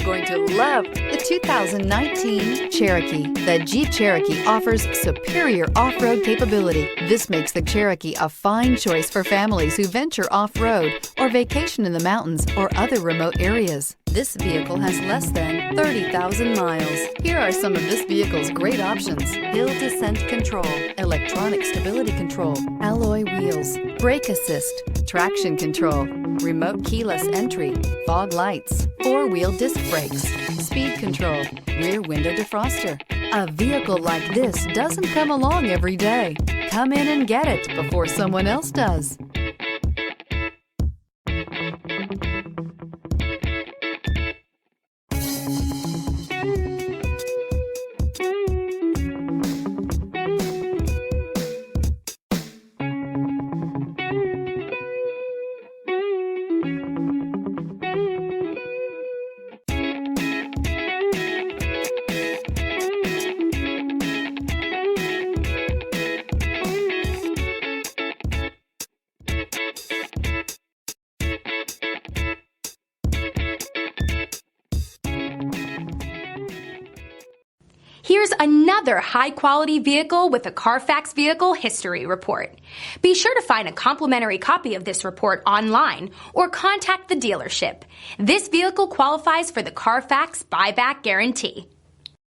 going to love the 2019 Cherokee. The Jeep Cherokee offers superior off-road capability. This makes the Cherokee a fine choice for families who venture off-road or vacation in the mountains or other remote areas. This vehicle has less than 30,000 miles. Here are some of this vehicle's great options: hill descent control, electronic stability control, alloy wheels, brake assist, traction control, remote keyless entry, fog lights, four-wheel disc brakes, speed control, rear window defroster. A vehicle like this doesn't come along every day. Come in and get it before someone else does. Here's another high-quality vehicle with a Carfax Vehicle History Report. Be sure to find a complimentary copy of this report online or contact the dealership. This vehicle qualifies for the Carfax Buyback Guarantee.